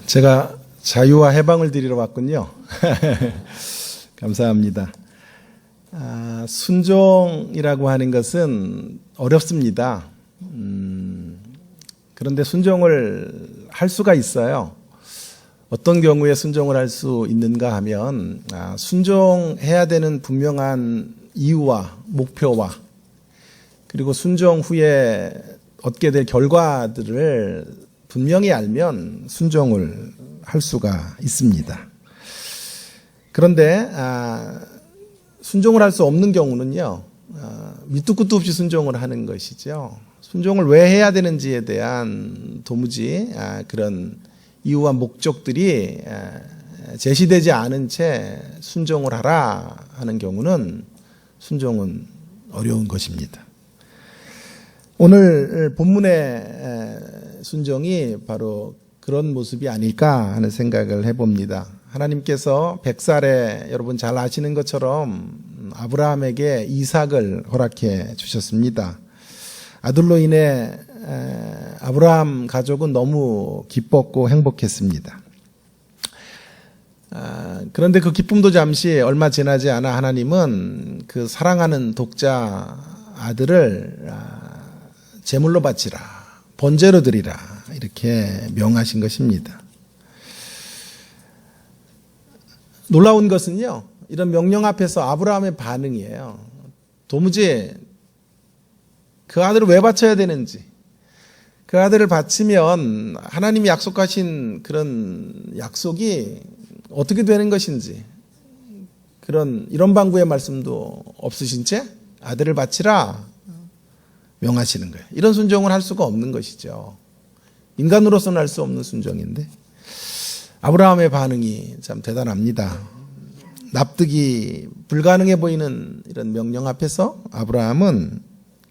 제가 자유와 해방을 드리러 왔군요. 감사합니다. 순종이라고 하는 것은 어렵습니다. 그런데 순종을 할 수가 있어요. 어떤 경우에 순종을 할 수 있는가 하면 순종해야 되는 분명한 이유와 목표와 그리고 순종 후에 얻게 될 결과들을 분명히 알면 순종을 할 수가 있습니다. 그런데 순종을 할 수 없는 경우는요, 밑도 끝도 없이 순종을 하는 것이죠. 순종을 왜 해야 되는지에 대한 도무지 그런 이유와 목적들이 제시되지 않은 채 순종을 하라 하는 경우는 순종은 어려운 것입니다. 오늘 본문의 순종이 바로 그런 모습이 아닐까 하는 생각을 해봅니다. 하나님께서 백살에 여러분 잘 아시는 것처럼 아브라함에게 이삭을 허락해 주셨습니다. 아들로 인해 아브라함 가족은 너무 기뻤고 행복했습니다. 그런데 그 기쁨도 잠시 얼마 지나지 않아 하나님은 그 사랑하는 독자 아들을 제물로 바치라, 번제로 드리라 이렇게 명하신 것입니다. 놀라운 것은요, 이런 명령 앞에서 아브라함의 반응이에요. 도무지 그 아들을 왜 바쳐야 되는지, 그 아들을 바치면 하나님이 약속하신 그런 약속이 어떻게 되는 것인지, 이런 방구의 말씀도 없으신 채 아들을 바치라 명하시는 거예요. 이런 순종을 할 수가 없는 것이죠. 인간으로서는 할 수 없는 순종인데 아브라함의 반응이 참 대단합니다. 납득이 불가능해 보이는 이런 명령 앞에서 아브라함은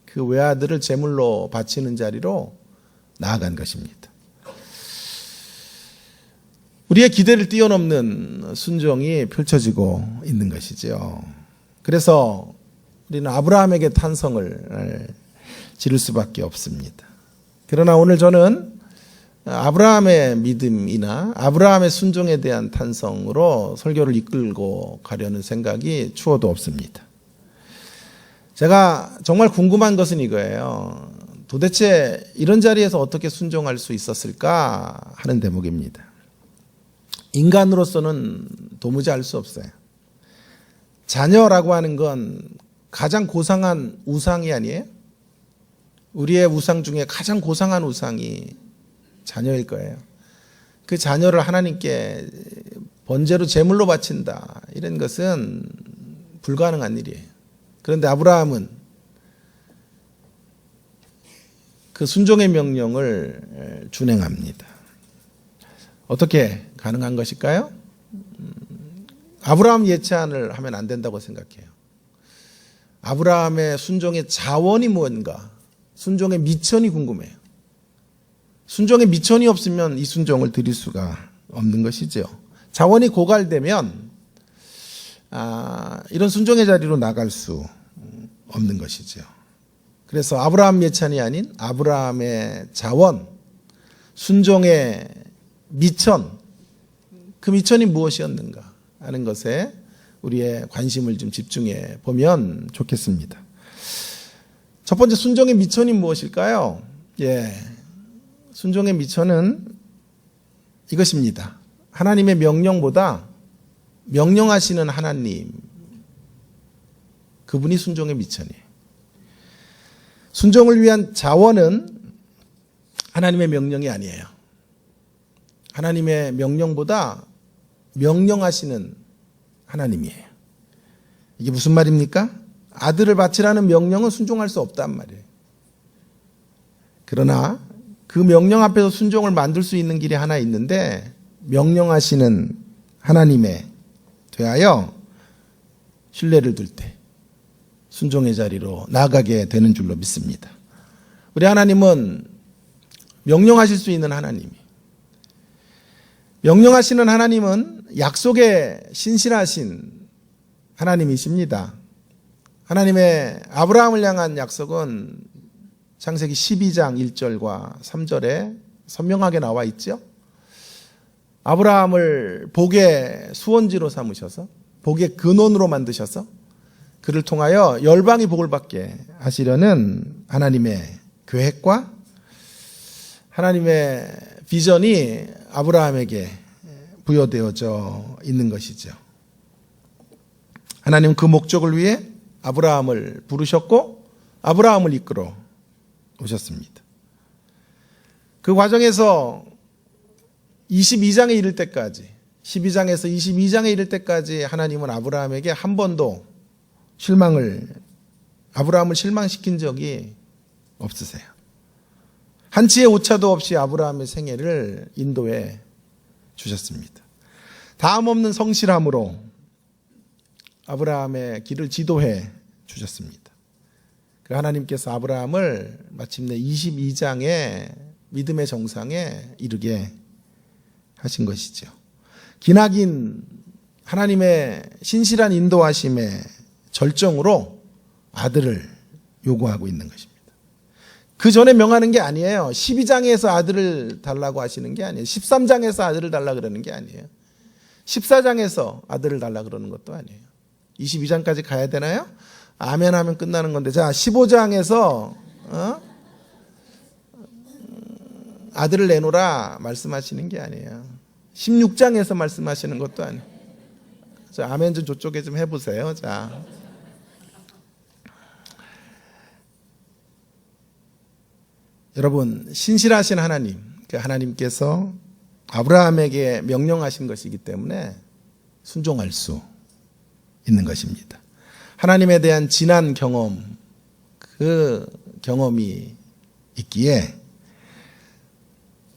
그 외아들을 제물로 바치는 자리로 나아간 것입니다. 우리의 기대를 뛰어넘는 순종이 펼쳐지고 있는 것이죠. 그래서 우리는 아브라함에게 탄성을 지를 수밖에 없습니다. 그러나 오늘 저는 아브라함의 믿음이나 아브라함의 순종에 대한 탄성으로 설교를 이끌고 가려는 생각이 추워도 없습니다. 제가 정말 궁금한 것은 이거예요. 도대체 이런 자리에서 어떻게 순종할 수 있었을까 하는 대목입니다. 인간으로서는 도무지 알 수 없어요. 자녀라고 하는 건 가장 고상한 우상이 아니에요? 우리의 우상 중에 가장 고상한 우상이 자녀일 거예요. 그 자녀를 하나님께 번제로 제물로 바친다, 이런 것은 불가능한 일이에요. 그런데 아브라함은 그 순종의 명령을 준행합니다. 어떻게 가능한 것일까요? 아브라함 예찬을 하면 안 된다고 생각해요. 아브라함의 순종의 자원이 뭔가, 순종의 미천이 궁금해요. 순종의 미천이 없으면 이 순종을 드릴 수가 없는 것이죠. 자원이 고갈되면 이런 순종의 자리로 나갈 수 없는 것이죠. 그래서 아브라함 예찬이 아닌 아브라함의 자원, 순종의 미천, 그 미천이 무엇이었는가 하는 것에 우리의 관심을 좀 집중해 보면 좋겠습니다. 첫 번째, 순종의 미천이 무엇일까요? 순종의 미천은 이것입니다. 하나님의 명령보다 명령하시는 하나님, 그분이 순종의 미천이에요. 순종을 위한 자원은 하나님의 명령이 아니에요. 하나님의 명령보다 명령하시는 하나님이에요. 이게 무슨 말입니까? 아들을 바치라는 명령은 순종할 수 없단 말이에요. 그러나 그 명령 앞에서 순종을 만들 수 있는 길이 하나 있는데, 명령하시는 하나님에 대하여 신뢰를 둘 때 순종의 자리로 나아가게 되는 줄로 믿습니다. 우리 하나님은 명령하실 수 있는 하나님이에요. 명령하시는 하나님은 약속에 신실하신 하나님이십니다. 하나님의 아브라함을 향한 약속은 창세기 12장 1절과 3절에 선명하게 나와 있죠. 아브라함을 복의 수원지로 삼으셔서 복의 근원으로 만드셔서 그를 통하여 열방이 복을 받게 하시려는 하나님의 계획과 하나님의 비전이 아브라함에게 부여되어져 있는 것이죠. 하나님은 그 목적을 위해 아브라함을 부르셨고 아브라함을 이끌어 오셨습니다. 그 과정에서 22장에 이를 때까지 12장에서 22장에 이를 때까지 하나님은 아브라함에게 한 번도 아브라함을 실망시킨 적이 없으세요. 한치의 오차도 없이 아브라함의 생애를 인도해 주셨습니다. 다음 없는 성실함으로 아브라함의 길을 지도해 주셨습니다. 하나님께서 아브라함을 마침내 22장의 믿음의 정상에 이르게 하신 것이죠. 기나긴 하나님의 신실한 인도하심의 절정으로 아들을 요구하고 있는 것입니다. 그 전에 명하는 게 아니에요. 12장에서 아들을 달라고 하시는 게 아니에요. 13장에서 아들을 달라고 그러는 게 아니에요. 14장에서 아들을 달라고 그러는 것도 아니에요. 22장까지 가야 되나요? 아멘 하면 끝나는 건데, 자, 15장에서 아들을 내놓으라 말씀하시는 게 아니에요. 16장에서 말씀하시는 것도 아니에요. 자, 아멘 좀 저쪽에 좀 해보세요. 자, 여러분, 신실하신 하나님, 그 하나님께서 아브라함에게 명령하신 것이기 때문에 순종할 수 있는 것입니다. 하나님에 대한 진한 경험, 그 경험이 있기에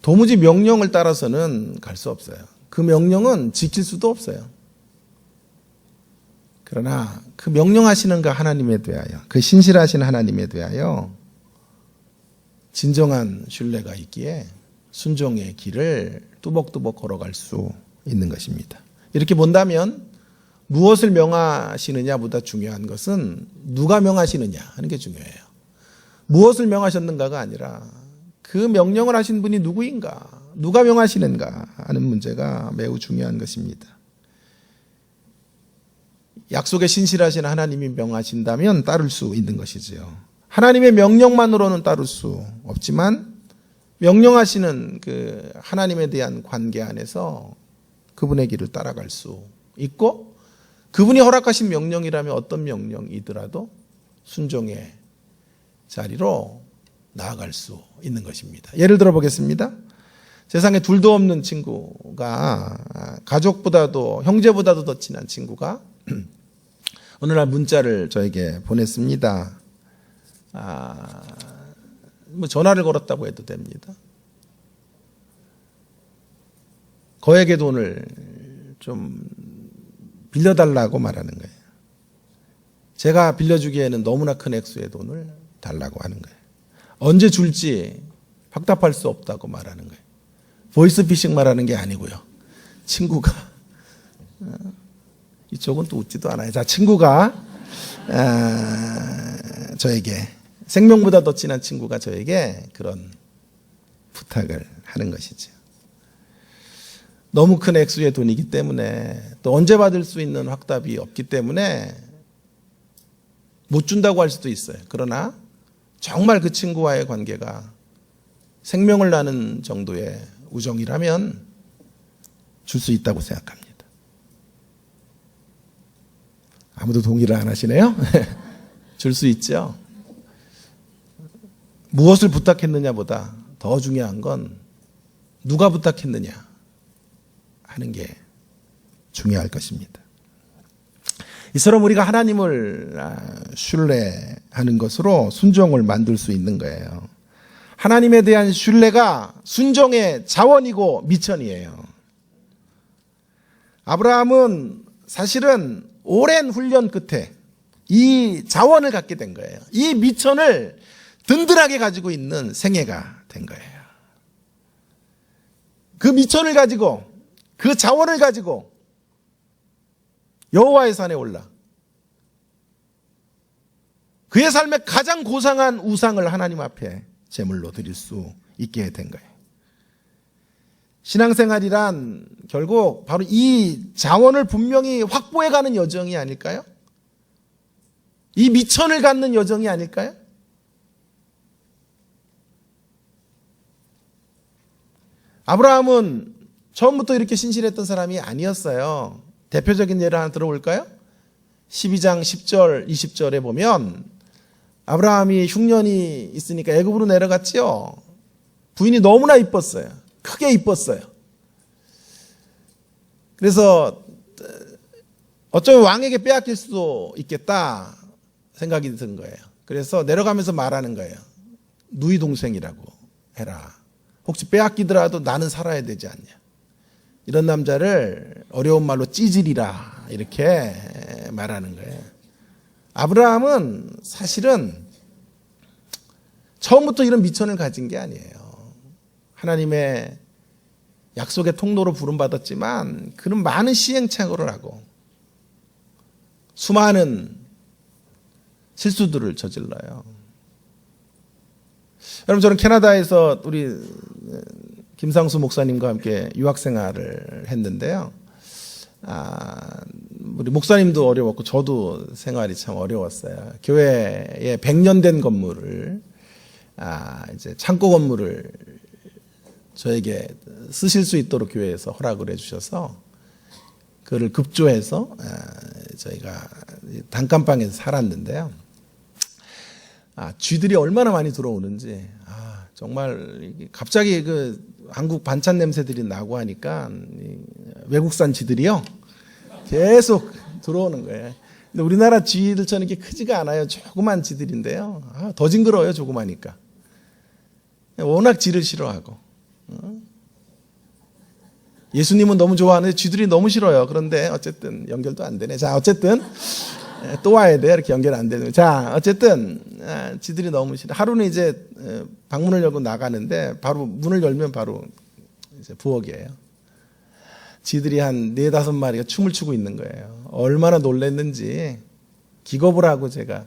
도무지 명령을 따라서는 갈 수 없어요. 그 명령은 지킬 수도 없어요. 그러나 그 명령하시는 그 하나님에 대하여, 그 신실하신 하나님에 대하여 진정한 신뢰가 있기에 순종의 길을 뚜벅뚜벅 걸어갈 수 있는 것입니다. 이렇게 본다면 무엇을 명하시느냐보다 중요한 것은 누가 명하시느냐 하는 게 중요해요. 무엇을 명하셨는가가 아니라 그 명령을 하신 분이 누구인가, 누가 명하시는가 하는 문제가 매우 중요한 것입니다. 약속에 신실하신 하나님이 명하신다면 따를 수 있는 것이지요. 하나님의 명령만으로는 따를 수 없지만 명령하시는 그 하나님에 대한 관계 안에서 그분의 길을 따라갈 수 있고, 그분이 허락하신 명령이라면 어떤 명령이더라도 순종의 자리로 나아갈 수 있는 것입니다. 예를 들어 보겠습니다. 세상에 둘도 없는 친구가, 가족보다도 형제보다도 더 친한 친구가 어느 날 문자를 저에게 보냈습니다. 뭐 전화를 걸었다고 해도 됩니다. 거액의 돈을 좀 빌려달라고 말하는 거예요. 제가 빌려주기에는 너무나 큰 액수의 돈을 달라고 하는 거예요. 언제 줄지 확답할 수 없다고 말하는 거예요. 보이스피싱 말하는 게 아니고요. 친구가, 이쪽은 또 웃지도 않아요. 자, 친구가 저에게, 생명보다 더 친한 친구가 저에게 그런 부탁을 하는 것이죠. 너무 큰 액수의 돈이기 때문에, 또 언제 받을 수 있는 확답이 없기 때문에 못 준다고 할 수도 있어요. 그러나 정말 그 친구와의 관계가 생명을 나는 정도의 우정이라면 줄 수 있다고 생각합니다. 아무도 동의를 안 하시네요? 줄 수 있죠. 무엇을 부탁했느냐보다 더 중요한 건 누가 부탁했느냐 하는 게 중요할 것입니다. 이처럼 우리가 하나님을 신뢰하는 것으로 순종을 만들 수 있는 거예요. 하나님에 대한 신뢰가 순종의 자원이고 미천이에요. 아브라함은 사실은 오랜 훈련 끝에 이 자원을 갖게 된 거예요. 이 미천을 든든하게 가지고 있는 생애가 된 거예요. 그 미천을 가지고, 그 자원을 가지고 여호와의 산에 올라 그의 삶의 가장 고상한 우상을 하나님 앞에 제물로 드릴 수 있게 된 거예요. 신앙생활이란 결국 바로 이 자원을 분명히 확보해가는 여정이 아닐까요? 이 미천을 갖는 여정이 아닐까요? 아브라함은 처음부터 이렇게 신실했던 사람이 아니었어요. 대표적인 예를 하나 들어볼까요? 12장 10절, 20절에 보면 아브라함이 흉년이 있으니까 애굽으로 내려갔지요. 부인이 너무나 이뻤어요. 크게 이뻤어요. 그래서 어쩌면 왕에게 빼앗길 수도 있겠다 생각이 든 거예요. 그래서 내려가면서 말하는 거예요. 누이 동생이라고 해라. 혹시 빼앗기더라도 나는 살아야 되지 않냐. 이런 남자를 어려운 말로 찌질이라 이렇게 말하는 거예요. 아브라함은 사실은 처음부터 이런 미천을 가진 게 아니에요. 하나님의 약속의 통로로 부름받았지만 그는 많은 시행착오를 하고 수많은 실수들을 저질러요. 여러분, 저는 캐나다에서 우리 김상수 목사님과 함께 유학생활을 했는데요. 우리 목사님도 어려웠고 저도 생활이 참 어려웠어요. 교회에 100년 된 건물을 이제 창고 건물을 저에게 쓰실 수 있도록 교회에서 허락을 해주셔서 그를 급조해서 저희가 단칸방에서 살았는데요. 쥐들이 얼마나 많이 들어오는지 정말 갑자기 그 한국 반찬 냄새들이 나고 하니까 외국산 쥐들이요 계속 들어오는 거예요. 근데 우리나라 쥐들처럼 이렇게 크지가 않아요. 조그만 쥐들인데요. 더 징그러워요. 조그마니까. 워낙 쥐를 싫어하고. 예수님은 너무 좋아하는데 쥐들이 너무 싫어요. 그런데 어쨌든 연결도 안 되네. 자, 어쨌든 또 와야 돼. 이렇게 연결 안 되는. 자, 어쨌든 쥐들이 너무 싫어. 하루는 이제 방문을 열고 나가는데 바로 문을 열면 바로 이제 부엌이에요. 쥐들이 한 4-5마리가 춤을 추고 있는 거예요. 얼마나 놀랐는지 기겁을 하고 제가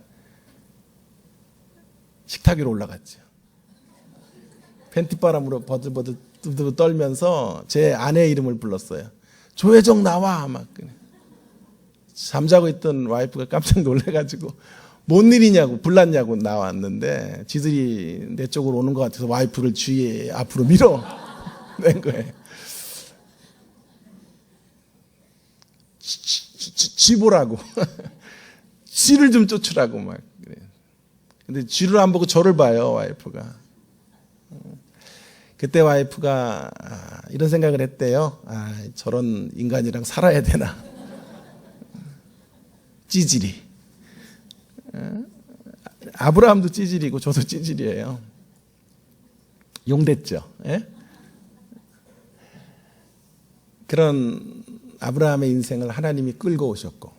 식탁 위로 올라갔죠. 팬티바람으로 버들버들 떨면서 제 아내의 이름을 불렀어요. 조혜정 나와. 막 잠자고 있던 와이프가 깜짝 놀래가지고 뭔 일이냐고 불났냐고 나왔는데 쥐들이 내 쪽으로 오는 것 같아서 와이프를 쥐 앞으로 밀어낸 거예요. 쥐 보라고. 쥐를 좀 쫓으라고 막 그래. 근데 쥐를 안 보고 저를 봐요, 와이프가. 그때 와이프가 이런 생각을 했대요. 저런 인간이랑 살아야 되나. 찌질이. 아브라함도 찌질이고 저도 찌질이에요. 용됐죠. 예? 그런 아브라함의 인생을 하나님이 끌고 오셨고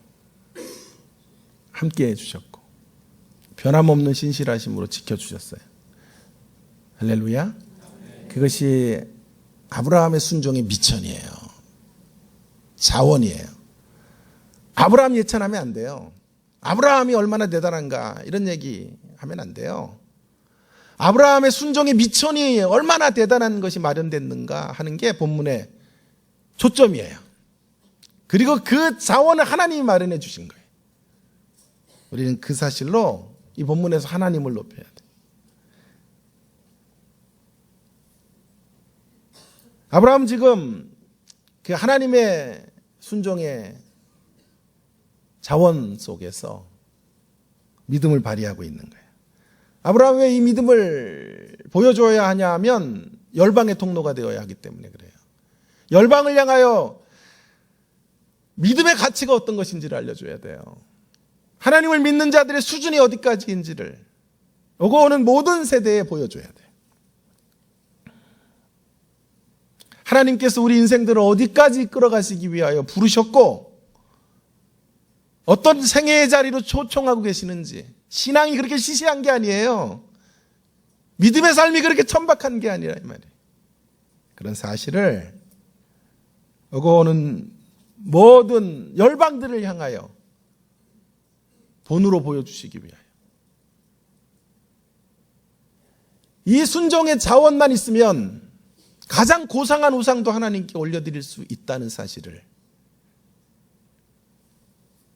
함께 해주셨고 변함없는 신실하심으로 지켜주셨어요. 할렐루야. 그것이 아브라함의 순종의 미천이에요. 자원이에요. 아브라함 예찬하면 안 돼요. 아브라함이 얼마나 대단한가 이런 얘기 하면 안 돼요. 아브라함의 순종의 미천이 얼마나 대단한 것이 마련됐는가 하는 게 본문의 초점이에요. 그리고 그 자원을 하나님이 마련해 주신 거예요. 우리는 그 사실로 이 본문에서 하나님을 높여야 돼요. 아브라함 지금 그 하나님의 순종의 자원 속에서 믿음을 발휘하고 있는 거예요. 아브라함이 왜 이 믿음을 보여줘야 하냐 하면 열방의 통로가 되어야 하기 때문에 그래요. 열방을 향하여 믿음의 가치가 어떤 것인지를 알려줘야 돼요. 하나님을 믿는 자들의 수준이 어디까지인지를 오고 오는 모든 세대에 보여줘야 돼요. 하나님께서 우리 인생들을 어디까지 끌어가시기 위하여 부르셨고 어떤 생애의 자리로 초청하고 계시는지 신앙이 그렇게 시시한 게 아니에요. 믿음의 삶이 그렇게 천박한 게 아니라 이 말이에요. 그런 사실을 오고 오는 모든 열방들을 향하여 본으로 보여주시기 위하여 이 순종의 자원만 있으면 가장 고상한 우상도 하나님께 올려드릴 수 있다는 사실을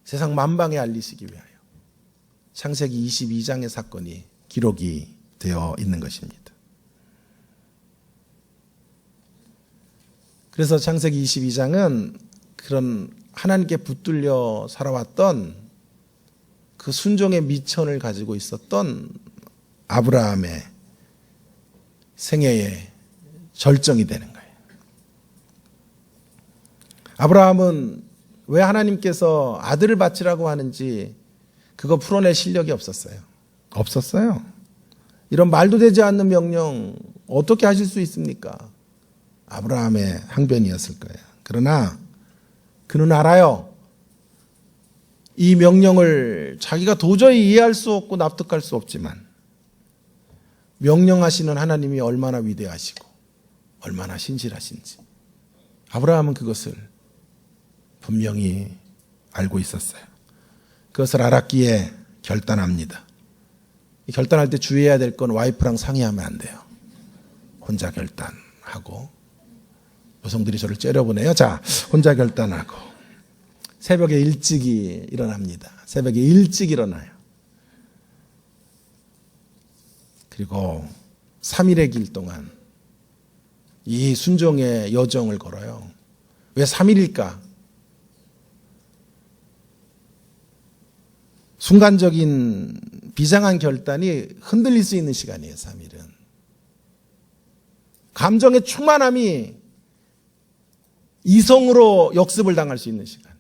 세상 만방에 알리시기 위하여 창세기 22장의 사건이 기록이 되어 있는 것입니다. 그래서 창세기 22장은 그런 하나님께 붙들려 살아왔던 그 순종의 미천을 가지고 있었던 아브라함의 생애의 절정이 되는 거예요. 아브라함은 왜 하나님께서 아들을 바치라고 하는지 그거 풀어낼 실력이 없었어요. 없었어요. 이런 말도 되지 않는 명령 어떻게 하실 수 있습니까? 아브라함의 항변이었을 거예요. 그러나 그는 알아요. 이 명령을 자기가 도저히 이해할 수 없고 납득할 수 없지만 명령하시는 하나님이 얼마나 위대하시고 얼마나 신실하신지 아브라함은 그것을 분명히 알고 있었어요. 그것을 알았기에 결단합니다. 결단할 때 주의해야 될 건 와이프랑 상의하면 안 돼요. 혼자 결단하고 여성들이 저를 째려보네요. 자, 혼자 결단하고 새벽에 일찍이 일어납니다. 새벽에 일찍 일어나요. 그리고 3일의 길 동안 이 순종의 여정을 걸어요. 왜 3일일까? 순간적인 비장한 결단이 흔들릴 수 있는 시간이에요. 3일은. 감정의 충만함이 이성으로 역습을 당할 수 있는 시간.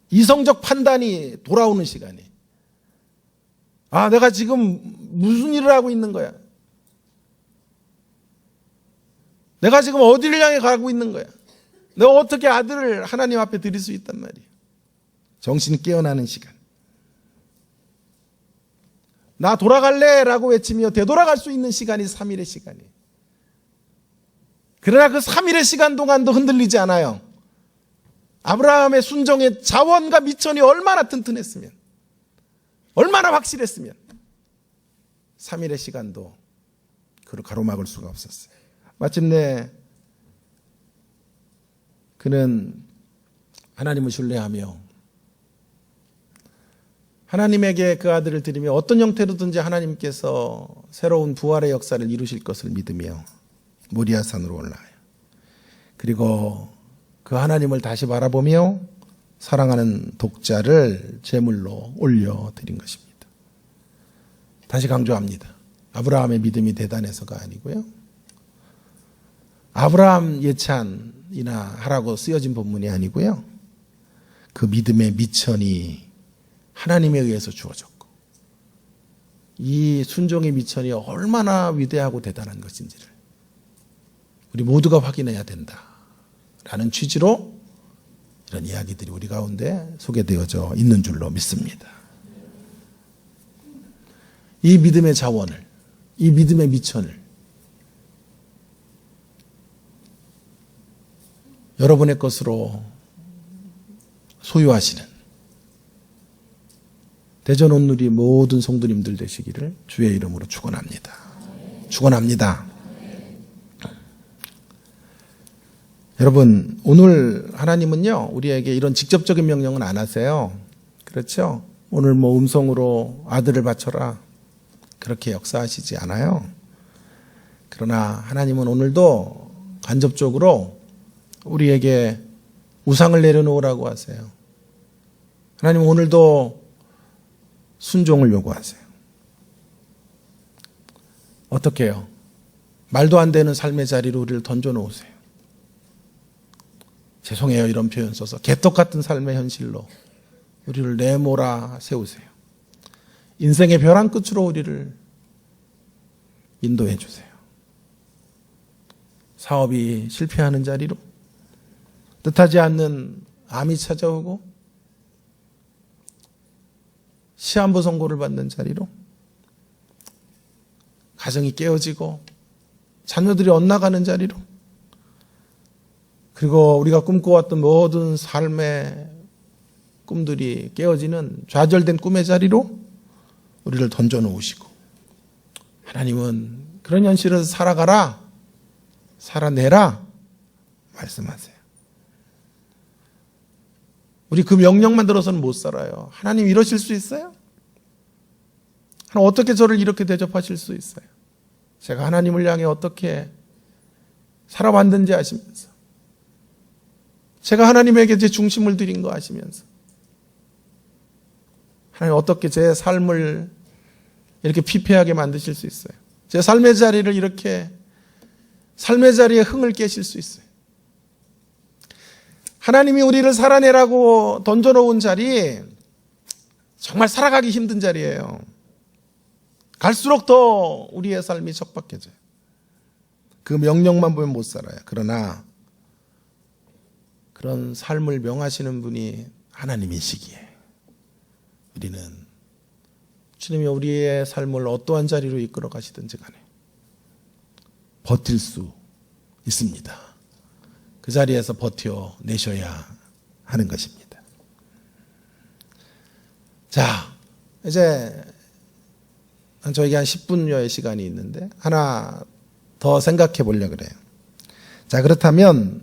이성적 판단이 돌아오는 시간이. 아, 내가 지금 무슨 일을 하고 있는 거야? 내가 지금 어디를 향해 가고 있는 거야? 내가 어떻게 아들을 하나님 앞에 드릴 수 있단 말이에요? 정신이 깨어나는 시간. 나 돌아갈래 라고 외치며 되돌아갈 수 있는 시간이 3일의 시간이에요. 그러나 그 3일의 시간 동안도 흔들리지 않아요. 아브라함의 순종의 자원과 미천이 얼마나 튼튼했으면, 얼마나 확실했으면 3일의 시간도 그를 가로막을 수가 없었어요. 마침내 그는 하나님을 신뢰하며 하나님에게 그 아들을 드리며 어떤 형태로든지 하나님께서 새로운 부활의 역사를 이루실 것을 믿으며 모리아산으로 올라와요. 그리고 그 하나님을 다시 바라보며 사랑하는 독자를 제물로 올려드린 것입니다. 다시 강조합니다. 아브라함의 믿음이 대단해서가 아니고요. 아브라함 예찬이나 하라고 쓰여진 본문이 아니고요. 그 믿음의 미천이 하나님에 의해서 주어졌고 이 순종의 미천이 얼마나 위대하고 대단한 것인지를 우리 모두가 확인해야 된다라는 취지로 이런 이야기들이 우리 가운데 소개되어져 있는 줄로 믿습니다. 이 믿음의 자원을, 이 믿음의 미천을 여러분의 것으로 소유하시는 대전 온누리 모든 성도님들 되시기를 주의 이름으로 축원합니다. 축원합니다. 여러분, 오늘 하나님은요, 우리에게 이런 직접적인 명령은 안 하세요. 그렇죠? 오늘 뭐 음성으로 아들을 바쳐라. 그렇게 역사하시지 않아요. 그러나 하나님은 오늘도 간접적으로 우리에게 우상을 내려놓으라고 하세요. 하나님은 오늘도 순종을 요구하세요. 어떻게 해요? 말도 안 되는 삶의 자리로 우리를 던져놓으세요. 죄송해요, 이런 표현 써서. 개떡 같은 삶의 현실로 우리를 내몰아 세우세요. 인생의 벼랑 끝으로 우리를 인도해 주세요. 사업이 실패하는 자리로, 뜻하지 않는 암이 찾아오고 시한부 선고를 받는 자리로, 가정이 깨어지고 자녀들이 엇나가는 자리로, 그리고 우리가 꿈꿔왔던 모든 삶의 꿈들이 깨어지는 좌절된 꿈의 자리로 우리를 던져놓으시고, 하나님은 그런 현실에서 살아가라, 살아내라 말씀하세요. 우리 그 명령만 들어서는 못 살아요. 하나님 이러실 수 있어요? 하나님 어떻게 저를 이렇게 대접하실 수 있어요? 제가 하나님을 향해 어떻게 살아왔는지 아시면서, 제가 하나님에게 제 중심을 드린 거 아시면서, 하나님 어떻게 제 삶을 이렇게 피폐하게 만드실 수 있어요? 제 삶의 자리를 이렇게, 삶의 자리에 흥을 깨실 수 있어요? 하나님이 우리를 살아내라고 던져놓은 자리, 정말 살아가기 힘든 자리예요. 갈수록 더 우리의 삶이 척박해져요. 그 명령만 보면 못 살아요. 그러나 그런 삶을 명하시는 분이 하나님이시기에 우리는 주님이 우리의 삶을 어떠한 자리로 이끌어 가시든지 간에 버틸 수 있습니다. 그 자리에서 버텨내셔야 하는 것입니다. 자, 이제 저에게 한 10분여의 시간이 있는데 하나 더 생각해 보려고 그래요. 자, 그렇다면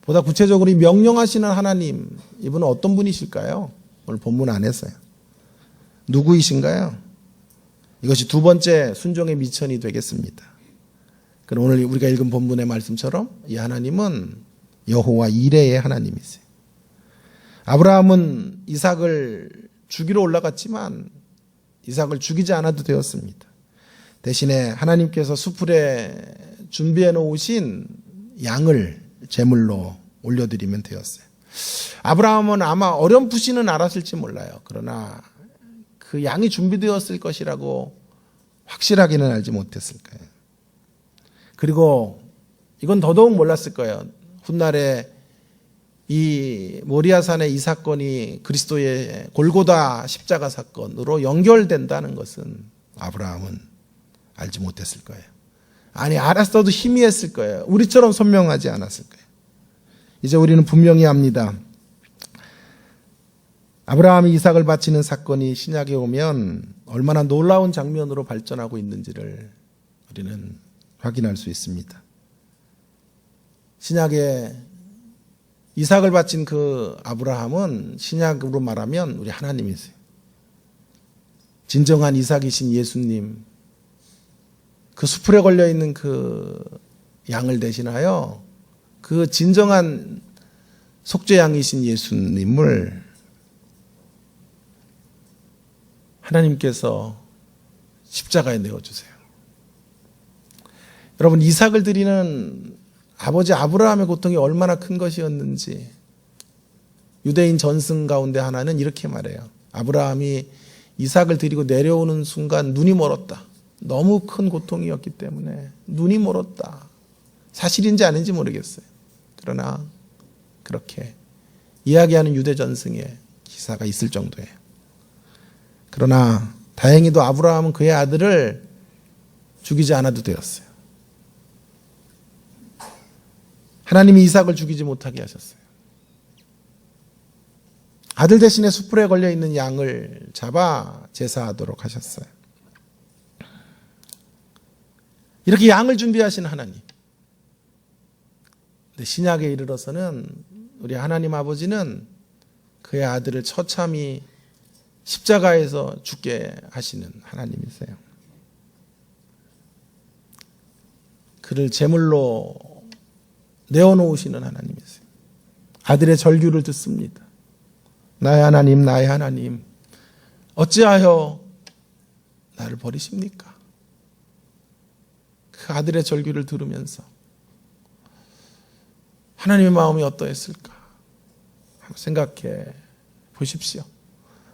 보다 구체적으로 명령하시는 하나님, 이분은 어떤 분이실까요? 오늘 본문 안에서요. 누구이신가요? 이것이 두 번째 순종의 미천이 되겠습니다. 그럼 오늘 우리가 읽은 본문의 말씀처럼 이 하나님은 여호와 이레의 하나님이세요. 아브라함은 이삭을 죽이러 올라갔지만 이삭을 죽이지 않아도 되었습니다. 대신에 하나님께서 수풀에 준비해 놓으신 양을 제물로 올려드리면 되었어요. 아브라함은 아마 어렴풋이는 알았을지 몰라요. 그러나 그 양이 준비되었을 것이라고 확실하게는 알지 못했을 거예요. 그리고 이건 더더욱 몰랐을 거예요. 훗날에 이 모리아산의 이 사건이 그리스도의 골고다 십자가 사건으로 연결된다는 것은 아브라함은 알지 못했을 거예요. 아니, 알았어도 희미했을 거예요. 우리처럼 선명하지 않았을 거예요. 이제 우리는 분명히 압니다. 아브라함이 이삭을 바치는 사건이 신약에 오면 얼마나 놀라운 장면으로 발전하고 있는지를 우리는 확인할 수 있습니다. 신약에 이삭을 바친 그 아브라함은 신약으로 말하면 우리 하나님이세요. 진정한 이삭이신 예수님, 그 수풀에 걸려있는 그 양을 대신하여 그 진정한 속죄양이신 예수님을 하나님께서 십자가에 내어주세요. 여러분, 이삭을 드리는 아버지 아브라함의 고통이 얼마나 큰 것이었는지 유대인 전승 가운데 하나는 이렇게 말해요. 아브라함이 이삭을 드리고 내려오는 순간 눈이 멀었다. 너무 큰 고통이었기 때문에 눈이 멀었다. 사실인지 아닌지 모르겠어요. 그러나 그렇게 이야기하는 유대 전승의 기사가 있을 정도예요. 그러나 다행히도 아브라함은 그의 아들을 죽이지 않아도 되었어요. 하나님이 이삭을 죽이지 못하게 하셨어요. 아들 대신에 수풀에 걸려있는 양을 잡아 제사하도록 하셨어요. 이렇게 양을 준비하신 하나님. 근데 신약에 이르러서는 우리 하나님 아버지는 그의 아들을 처참히 십자가에서 죽게 하시는 하나님이세요. 그를 제물로 내어놓으시는 하나님이세요. 아들의 절규를 듣습니다. 나의 하나님, 나의 하나님, 어찌하여 나를 버리십니까? 그 아들의 절규를 들으면서 하나님의 마음이 어떠했을까? 한번 생각해 보십시오.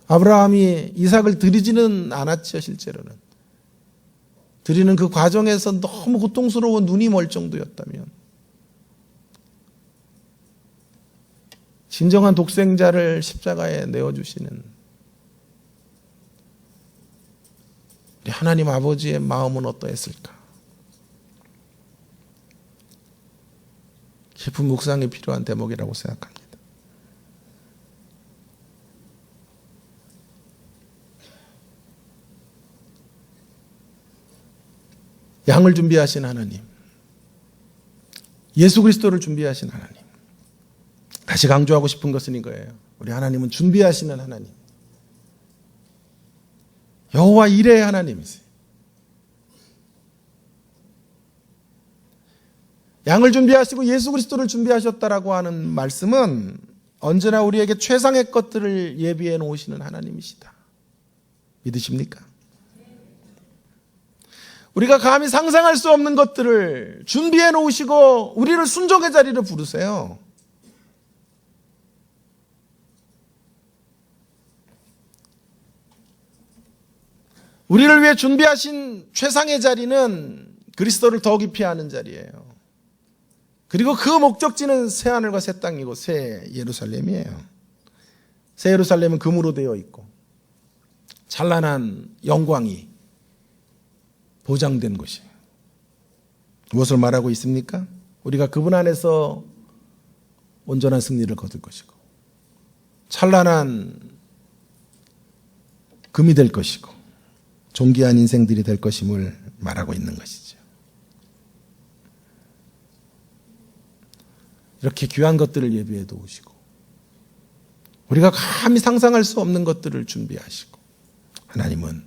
아브라함이 이삭을 드리지는 않았죠, 실제로는. 드리는 그 과정에서 너무 고통스러워 눈이 멀 정도였다면 진정한 독생자를 십자가에 내어주시는 우리 하나님 아버지의 마음은 어떠했을까? 깊은 묵상이 필요한 대목이라고 생각합니다. 양을 준비하신 하나님, 예수 그리스도를 준비하신 하나님. 다시 강조하고 싶은 것은 이거예요. 우리 하나님은 준비하시는 하나님. 여호와 이레의 하나님이세요. 양을 준비하시고 예수 그리스도를 준비하셨다라고 하는 말씀은 언제나 우리에게 최상의 것들을 예비해 놓으시는 하나님이시다. 믿으십니까? 우리가 감히 상상할 수 없는 것들을 준비해 놓으시고 우리를 순종의 자리로 부르세요. 우리를 위해 준비하신 최상의 자리는 그리스도를 더 깊이 아는 자리예요. 그리고 그 목적지는 새 하늘과 새 땅이고 새 예루살렘이에요. 새 예루살렘은 금으로 되어 있고 찬란한 영광이 보장된 곳이에요. 무엇을 말하고 있습니까? 우리가 그분 안에서 온전한 승리를 거둘 것이고 찬란한 금이 될 것이고 존귀한 인생들이 될 것임을 말하고 있는 것이죠. 이렇게 귀한 것들을 예비해 두시고 우리가 감히 상상할 수 없는 것들을 준비하시고 하나님은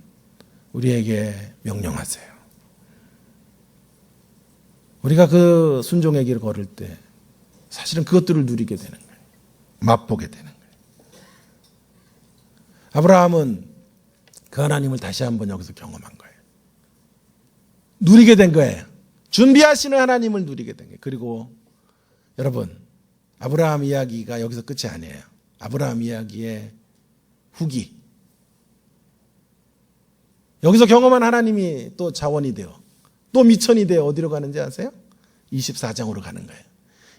우리에게 명령하세요. 우리가 그 순종의 길을 걸을 때 사실은 그것들을 누리게 되는 거예요. 맛보게 되는 거예요. 아브라함은 그 하나님을 다시 한번 여기서 경험한 거예요. 누리게 된 거예요. 준비하시는 하나님을 누리게 된 거예요. 그리고 여러분, 아브라함 이야기가 여기서 끝이 아니에요. 아브라함 이야기의 후기. 여기서 경험한 하나님이 또 자원이 되어 또 미천이 되어 어디로 가는지 아세요? 24장으로 가는 거예요.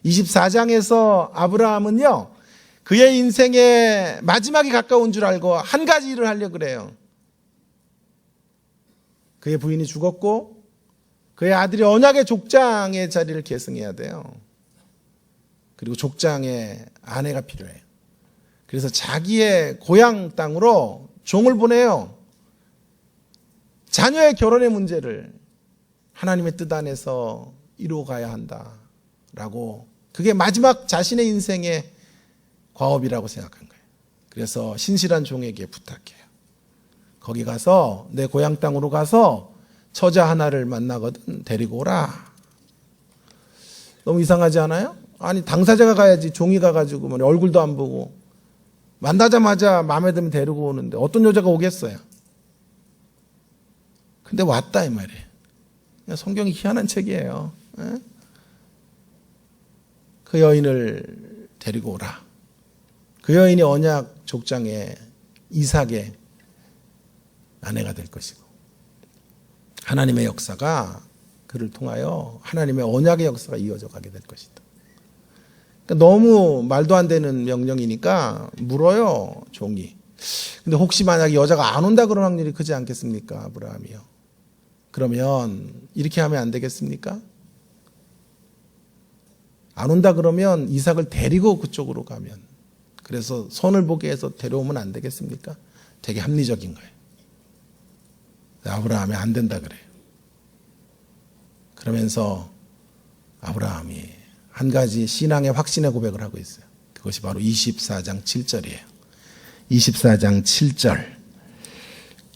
24장에서 아브라함은요, 그의 인생의 마지막이 가까운 줄 알고 한 가지 일을 하려고 그래요. 그의 부인이 죽었고 그의 아들이 언약의 족장의 자리를 계승해야 돼요. 그리고 족장의 아내가 필요해요. 그래서 자기의 고향 땅으로 종을 보내요. 자녀의 결혼의 문제를 하나님의 뜻 안에서 이루어가야 한다라고, 그게 마지막 자신의 인생의 과업이라고 생각한 거예요. 그래서 신실한 종에게 부탁해요. 거기 가서 내 고향 땅으로 가서 처자 하나를 만나거든 데리고 오라. 너무 이상하지 않아요? 아니, 당사자가 가야지 종이 가가지고 얼굴도 안 보고 만나자마자 마음에 들면 데리고 오는데 어떤 여자가 오겠어요? 근데 왔다 이 말이에요. 성경이 희한한 책이에요. 그 여인을 데리고 오라. 그 여인이 언약 족장의 이삭의 아내가 될 것이고 하나님의 역사가 그를 통하여 하나님의 언약의 역사가 이어져 가게 될 것이다. 그러니까 너무 말도 안 되는 명령이니까 물어요, 종이. 근데 혹시 만약에 여자가 안 온다 그런 확률이 크지 않겠습니까, 아브라함이요? 그러면 이렇게 하면 안 되겠습니까? 안 온다 그러면 이삭을 데리고 그쪽으로 가면, 그래서 선을 보게 해서 데려오면 안 되겠습니까? 되게 합리적인 거예요. 아브라함이 안 된다 그래요. 그러면서 아브라함이 한 가지 신앙의 확신의 고백을 하고 있어요. 그것이 바로 24장 7절이에요. 24장 7절.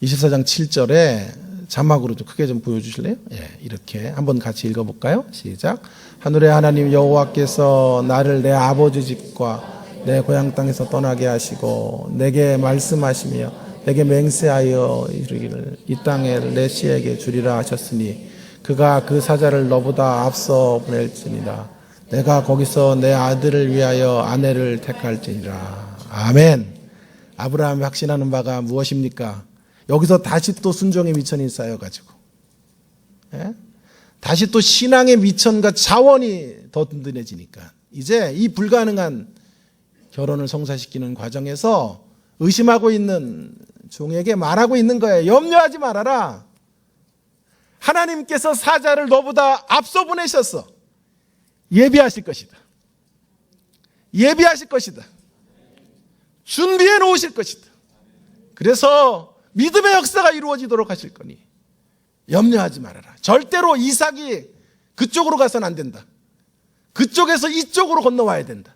24장 7절에 자막으로 좀 크게 좀 보여주실래요? 예, 이렇게 한번 같이 읽어볼까요? 시작. 하늘의 하나님 여호와께서 나를 내 아버지 집과 내 고향 땅에서 떠나게 하시고 내게 말씀하시며 내게 맹세하여 이르기를 이 땅을 내 씨에게 주리라 하셨으니 그가 그 사자를 너보다 앞서 보낼지니라. 내가 거기서 내 아들을 위하여 아내를 택할지니라. 아멘. 아브라함이 확신하는 바가 무엇입니까? 여기서 다시 또 순종의 미천이 쌓여가지고, 예? 다시 또 신앙의 미천과 자원이 더 든든해지니까 이제 이 불가능한 결혼을 성사시키는 과정에서 의심하고 있는 종에게 말하고 있는 거예요. 염려하지 말아라. 하나님께서 사자를 너보다 앞서 보내셨어. 예비하실 것이다. 예비하실 것이다. 준비해 놓으실 것이다. 그래서 믿음의 역사가 이루어지도록 하실 거니 염려하지 말아라. 절대로 이삭이 그쪽으로 가서는 안 된다. 그쪽에서 이쪽으로 건너와야 된다.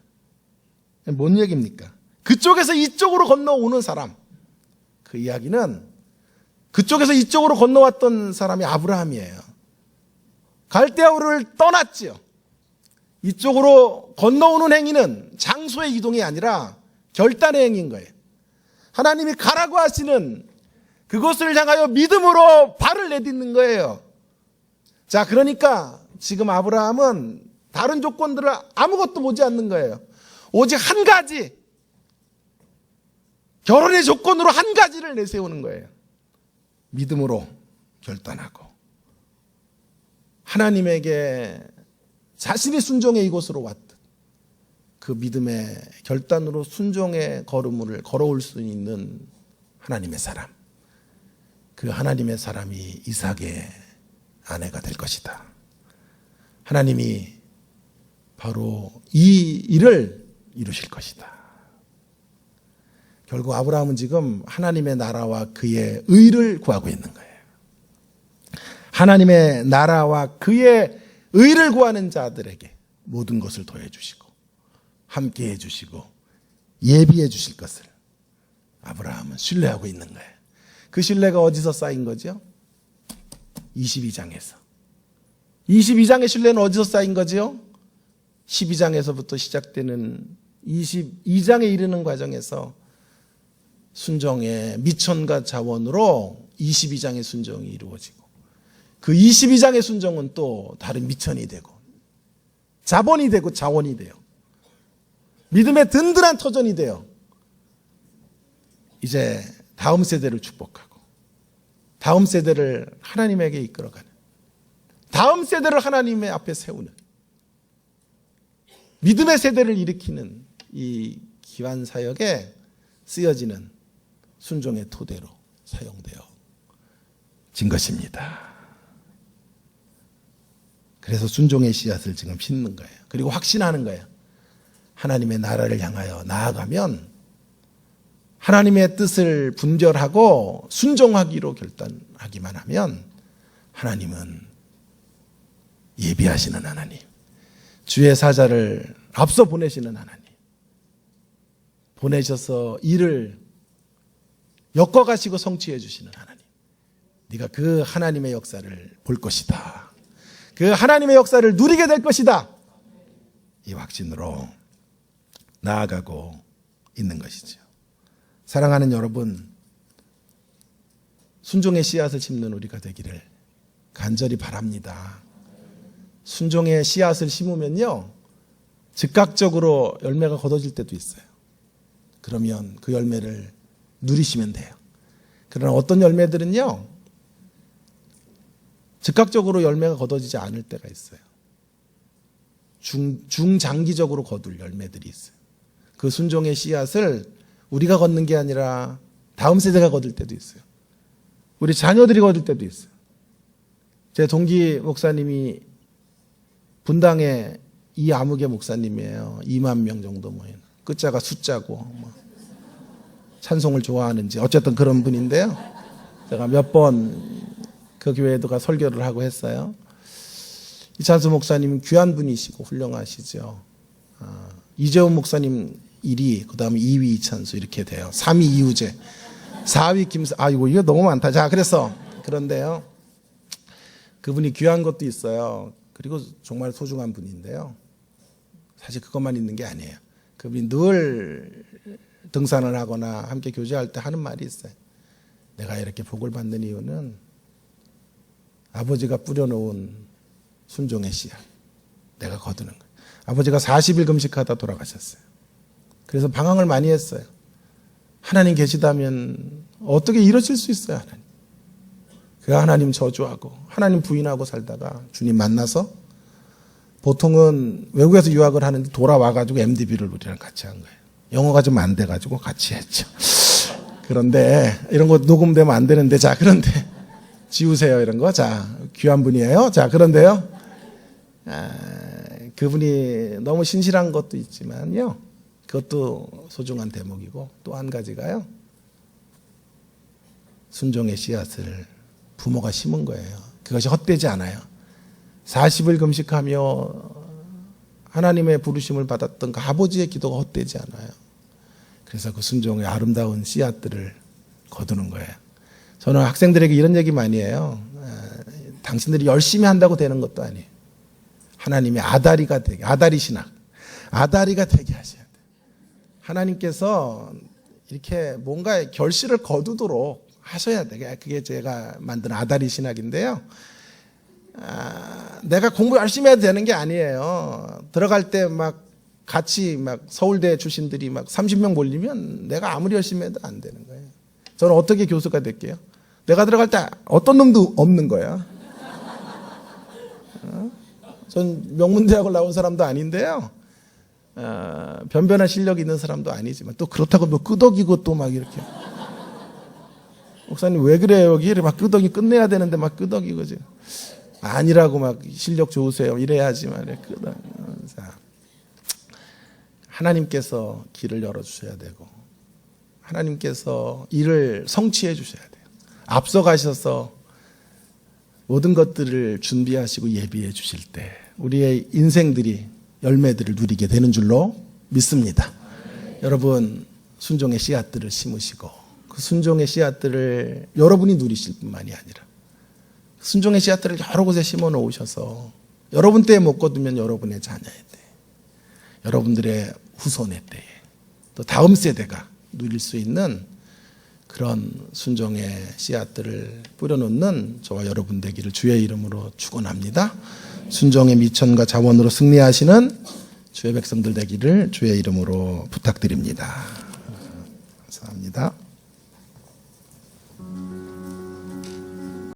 뭔 얘기입니까? 그쪽에서 이쪽으로 건너오는 사람. 그 이야기는 그쪽에서 이쪽으로 건너왔던 사람이 아브라함이에요. 갈대아우를 떠났지요. 이쪽으로 건너오는 행위는 장소의 이동이 아니라 결단의 행위인 거예요. 하나님이 가라고 하시는 그곳을 향하여 믿음으로 발을 내딛는 거예요. 자, 그러니까 지금 아브라함은 다른 조건들을 아무것도 보지 않는 거예요. 오직 한 가지, 결혼의 조건으로 한 가지를 내세우는 거예요. 믿음으로 결단하고 하나님에게 자신이 순종의 이곳으로 왔듯 그 믿음의 결단으로 순종의 걸음을 걸어올 수 있는 하나님의 사람, 그 하나님의 사람이 이삭의 아내가 될 것이다. 하나님이 바로 이 일을 이루실 것이다. 결국 아브라함은 지금 하나님의 나라와 그의 의를 구하고 있는 거예요. 하나님의 나라와 그의 의를 구하는 자들에게 모든 것을 더해주시고 함께해 주시고 예비해 주실 것을 아브라함은 신뢰하고 있는 거예요. 그 신뢰가 어디서 쌓인 거죠? 22장에서. 22장의 신뢰는 어디서 쌓인 거죠? 12장에서부터 시작되는 22장에 이르는 과정에서 순종의 미천과 자원으로 22장의 순종이 이루어지고 그 22장의 순종은 또 다른 미천이 되고 자본이 되고 자원이 돼요. 믿음의 든든한 터전이 돼요. 이제 다음 세대를 축복하고 다음 세대를 하나님에게 이끌어가는, 다음 세대를 하나님의 앞에 세우는, 믿음의 세대를 일으키는 이 귀한 사역에 쓰여지는 순종의 토대로 사용되어 진 것입니다. 그래서 순종의 씨앗을 지금 심는 거예요. 그리고 확신하는 거예요. 하나님의 나라를 향하여 나아가면 하나님의 뜻을 분별하고 순종하기로 결단하기만 하면 하나님은 예비하시는 하나님, 주의 사자를 앞서 보내시는 하나님, 보내셔서 일을 엮어가시고 성취해 주시는 하나님, 네가 그 하나님의 역사를 볼 것이다. 그 하나님의 역사를 누리게 될 것이다. 이 확신으로 나아가고 있는 것이죠. 사랑하는 여러분, 순종의 씨앗을 심는 우리가 되기를 간절히 바랍니다. 순종의 씨앗을 심으면요, 즉각적으로 열매가 걷어질 때도 있어요. 그러면 그 열매를 누리시면 돼요. 그러나 어떤 열매들은요, 즉각적으로 열매가 걷어지지 않을 때가 있어요. 중장기적으로 거둘 열매들이 있어요. 그 순종의 씨앗을 우리가 걷는 게 아니라 다음 세대가 거둘 때도 있어요. 우리 자녀들이 거둘 때도 있어요. 제 동기 목사님이 분당의 이아무개 목사님이에요. 2만 명 정도 모이는. 끝자가 숫자고 찬송을 좋아하는지 어쨌든 그런 분인데요. 제가 몇 번 그 교회에도 가 설교를 하고 했어요. 이찬수 목사님은 귀한 분이시고 훌륭하시죠. 이재훈 목사님 1위, 그 다음에 2위 이찬수 이렇게 돼요. 3위 이우재, 4위 김사. 이거 너무 많다. 자, 그런데요, 그분이 귀한 것도 있어요. 그리고 정말 소중한 분인데요. 사실 그것만 있는 게 아니에요. 그분이 늘 등산을 하거나 함께 교제할 때 하는 말이 있어요. 내가 이렇게 복을 받는 이유는 아버지가 뿌려놓은 순종의 씨앗, 내가 거두는 거예요. 아버지가 40일 금식하다 돌아가셨어요. 그래서 방황을 많이 했어요. 하나님 계시다면 어떻게 이루어질 수 있어요, 하나님. 그 하나님 저주하고 하나님 부인하고 살다가 주님 만나서 보통은 외국에서 유학을 하는데 돌아와가지고 MDB를 우리랑 같이 한 거예요. 영어가 좀 안 돼가지고 같이 했죠. 그런데 이런 거 녹음되면 안 되는데, 자, 그런데 지우세요, 이런 거. 자, 귀한 분이에요. 자, 그런데요, 그분이 너무 신실한 것도 있지만요, 그것도 소중한 대목이고, 또 한 가지가요, 순종의 씨앗을 부모가 심은 거예요. 그것이 헛되지 않아요. 40일 금식하며 하나님의 부르심을 받았던 그 아버지의 기도가 헛되지 않아요. 그래서 그 순종의 아름다운 씨앗들을 거두는 거예요. 저는 학생들에게 이런 얘기 많이 해요. 당신들이 열심히 한다고 되는 것도 아니에요. 하나님의 아다리가 되게, 아다리 신학, 아다리가 되게 하셔야 돼요. 하나님께서 이렇게 뭔가 결실을 거두도록 하셔야 돼요. 그게 제가 만든 아다리 신학인데요. 내가 공부 열심히 해야 되는 게 아니에요. 들어갈 때 막 같이 막 서울대 출신들이 막 30명 몰리면 내가 아무리 열심히 해도 안 되는 거예요. 저는 어떻게 교수가 될게요? 내가 들어갈 때 어떤 놈도 없는 거야. 전 명문대학을 나온 사람도 아닌데요. 변변한 실력이 있는 사람도 아니지만 또 그렇다고 뭐 끄덕이고 또 막 이렇게. 목사님 왜 그래요? 여기 막 끄덕이 끝내야 되는데 막 끄덕이고 지금. 아니라고 막 실력 좋으세요. 이래야지만 끄덕. 하나님께서 길을 열어주셔야 되고 하나님께서 일을 성취해 주셔야 돼요. 앞서가셔서 모든 것들을 준비하시고 예비해 주실 때 우리의 인생들이 열매들을 누리게 되는 줄로 믿습니다. 여러분 순종의 씨앗들을 심으시고 그 순종의 씨앗들을 여러분이 누리실 뿐만이 아니라 순종의 씨앗들을 여러 곳에 심어 놓으셔서 여러분 때에 못 거두면 여러분의 자녀의 때 여러분들의 후손의 때에 또 다음 세대가 누릴 수 있는 그런 순종의 씨앗들을 뿌려놓는 저와 여러분 되기를 주의 이름으로 축원합니다. 순종의 미천과 자원으로 승리하시는 주의 백성들 되기를 주의 이름으로 부탁드립니다. 감사합니다.